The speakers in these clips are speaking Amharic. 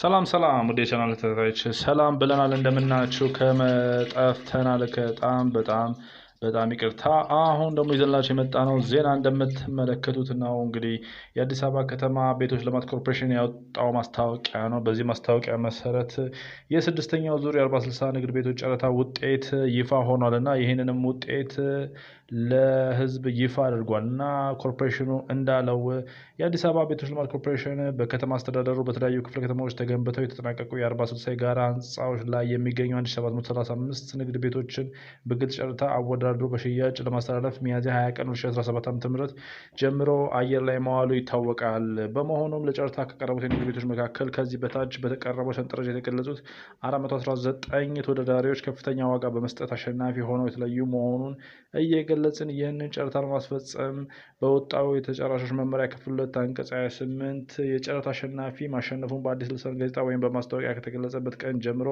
ሰላም ወደ ቻናል ተከታታዮች ሰላም ብለናል። እንደምናችሁ ከመጠፍተናል በጣም ይቅርታ። አሁን ደግሞ ይዘንላችሁ የመጣነው ዜና እንደምትመለከቱት ነው። እንግዲህ የአዲስ አበባ ከተማ ቤቶች ልማት ኮርፖሬሽን ያወጣው ማስታወቂያ ነው። በዚህ ማስታወቂያ መሰረት የስድስተኛው ዙር የ40/60 ንግድ ቤቶች ጨረታ ውጤት ይፋ ሆኗል እና ይህንንም ውጤት ለህዝብ ይፋ አድርጓል እና ኮርፖሬሽኑ እንዳለው የአዲስ አበባ ቤቶች ልማት ኮርፖሬሽን በከተማ አስተዳደሩ በተለያዩ ክፍለ ከተማዎች ተገንብተው የተጠናቀቁ የ40/60 የጋራ ህንፃዎች ላይ የሚገኙ 1735 ንግድ ቤቶችን በግልጽ ጨረታ አወዳድሮ በሽያጭ ለማስተላለፍ ሚያዝያ 20 ቀን 2017 ዓ.ም ጀምሮ አየር ላይ መዋሉ ይታወቃል። በመሆኑም ለጨረታ ከቀረቡት የንግድ ቤቶች መካከል ከዚህ በታች በተቀረበው ሰንጠረዥ የተገለጹት 419 ተወዳዳሪዎች ከፍተኛ ዋጋ በመስጠት አሸናፊ ሆነው የተለዩ መሆኑን እየገለጽን ይህንን ጨረታ ለማስፈጸም በወጣው የተጨራሾች መመሪያ ክፍል 2 አንቀጽ 28 የጨረታ አሸናፊ ማሸነፉን በአዲስ ልሳን ጋዜጣ ወይም በማስታወቂያ ከተገለጸበት ቀን ጀምሮ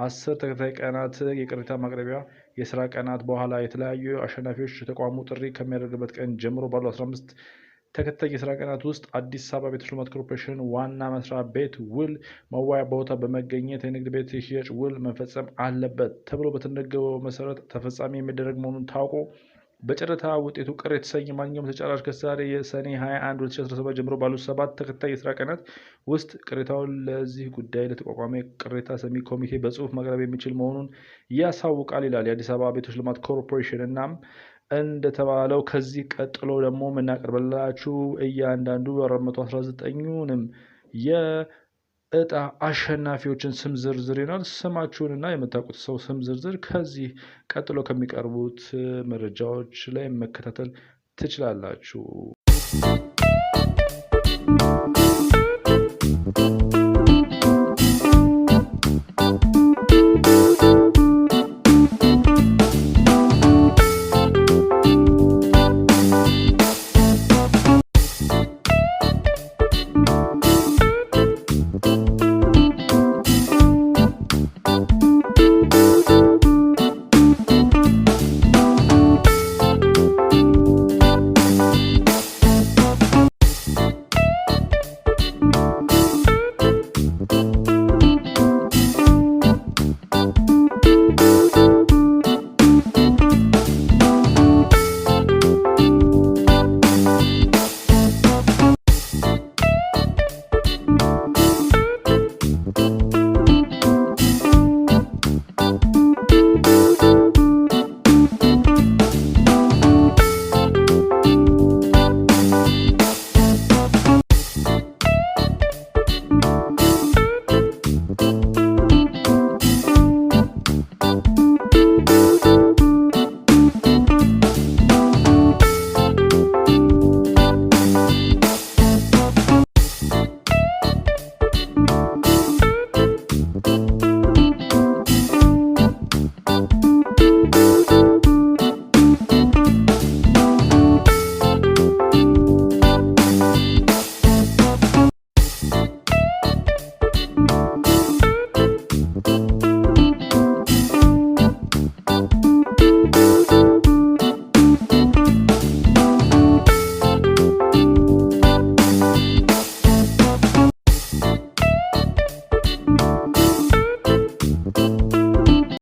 10 ተከታታይ ቀናት የቅሬታ ማቅረቢያ የስራ ቀናት በኋላ የተለያዩ አሸናፊዎች ተቋሙ ጥሪ ከሚያደርግበት ቀን ጀምሮ ባሉ 15 ተከታታይ የስራ ቀናት ውስጥ አዲስ አበባ ቤቶች ልማት ኮርፖሬሽን ዋና መስሪያ ቤት ውል መዋያ ቦታ በመገኘት የንግድ ቤት የሽያጭ ውል መፈጸም አለበት ተብሎ በተደነገገው መሰረት ተፈጻሚ የሚደረግ መሆኑን ታውቆ በጨረታ ውጤቱ ቅር የተሰኘ ማንኛውም ተጫራች ከዛሬ የሰኔ 21 2017 ጀምሮ ባሉት 7 ተከታታይ የስራ ቀናት ውስጥ ቅሬታውን ለዚህ ጉዳይ ለተቋቋመ ቅሬታ ሰሚ ኮሚቴ በጽሁፍ ማቅረብ የሚችል መሆኑን ያሳውቃል ይላል የአዲስ አበባ ቤቶች ልማት ኮርፖሬሽን። እናም እንደተባለው ከዚህ ቀጥሎ ደግሞ የምናቀርብላችሁ እያንዳንዱ 419ኙንም የእጣ አሸናፊዎችን ስም ዝርዝር ይሆናል። ስማችሁንና የምታውቁት ሰው ስም ዝርዝር ከዚህ ቀጥሎ ከሚቀርቡት መረጃዎች ላይ መከታተል ትችላላችሁ።